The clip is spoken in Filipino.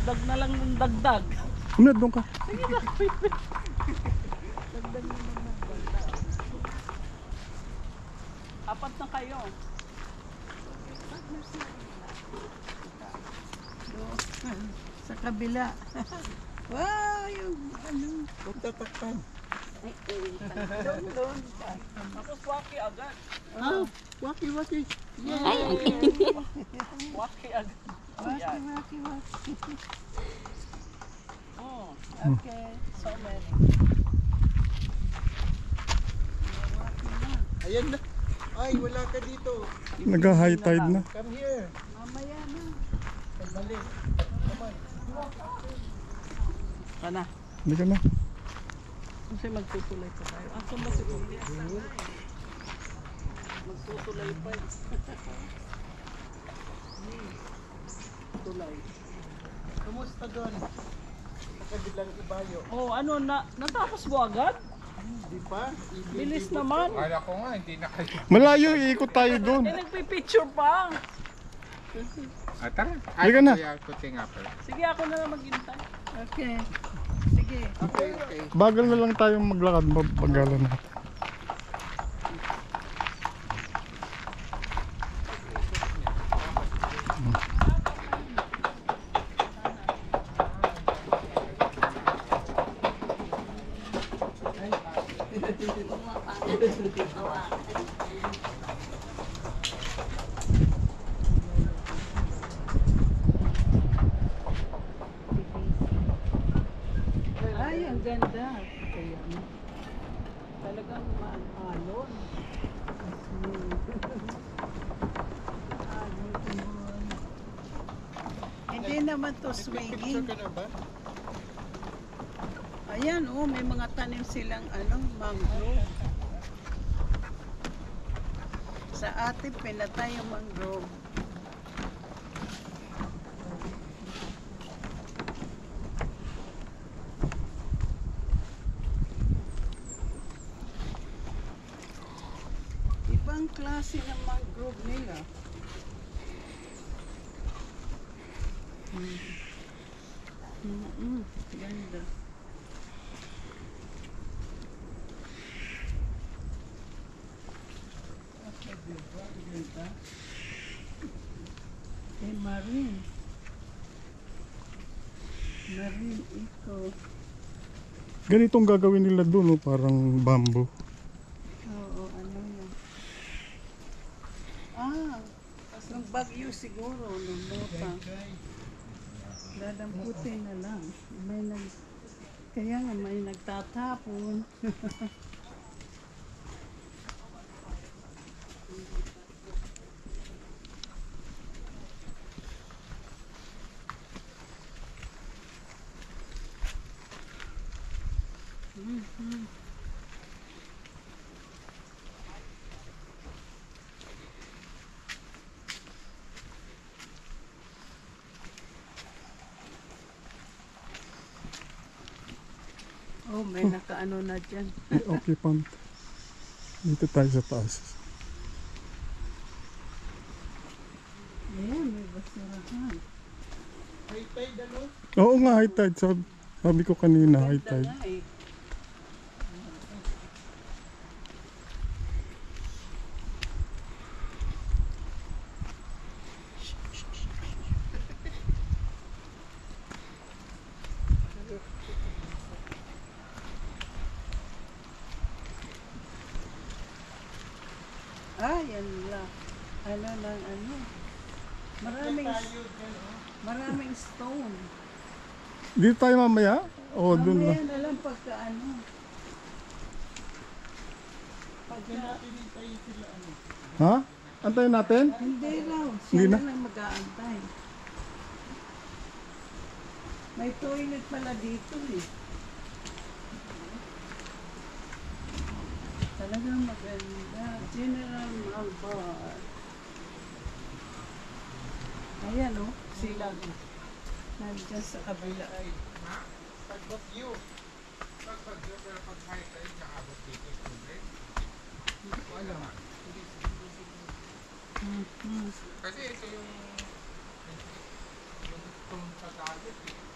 Dagdag na lang ng dagdag. Umunad doon ka. Sige na. Dagdag na lang ng dagdag. Apat na kayo. Sa kabila. Wow, yung ano. Tatakpan. Doon. Tapos waki agad. Ah, waki. Waki agad. Yan. Waki. Oh, Okay. so many. Ayan na. Ay, wala ka dito. Nag-high tide na. Come here. Mamaya na. Balik. Kana. Hindi ka na. Kasi magtutulay pa tayo. Asa ba si Uli? Magtutulay pa. Tulay. Kumusta doon? Sa kabilang ibayo. Oh, ano na natapos mo agad? Di pa? Bilis naman. Kala ko nga, hindi na kayo. Malayo, iikot tayo doon. Eh, nagpipicture pa. Ah, tara. Hindi ka na. Kaya kuti nga pala. Sige, ako na lang maghintay. Okay. Sige. Okay. Bagal na lang tayong maglakad. Bagalan natin. Ay, ang ganda. Kaya ano. Talagang maalon. Hindi naman to Picture swinging. ka na ba? Ayan, oh, may mga tanim silang mangrove. Sa atin, pinatay yung mangrove. Ibang klase ng mangrove nila. Ganda. Marine. Marine eco. Ganitong gagawin nila doon, oh, parang bamboo. Oo, ano yan? Ah, yung bagyo siguro, lumuta. Dadamputin na lang. Kaya nga may nagtatapon. Oh, may nakaano na dyan. Okay, pant. Dito tayo sa taas. Ayan, may basurahan. High tide ano? Oo nga, high tide. Sabi ko kanina, high Ganda tide. nga eh. Ah, yan lang. Ano lang, ano. Maraming stone. Dito tayo mamaya? O doon Mamaya lang. na lang pagka ano. Pagka, Ha? Antayin natin? hindi raw. Hindi Siya na? na lang mag-aantay. May toilet pala dito eh. Talagang maganda. General Malbar. Ayan o, sila. Nandiyan sa kabila ay. Pagbagyo. Pagpagyo, pero pag high tide, nakabot dito yung tubig. Wala nga. Kasi ito yung dagat eh.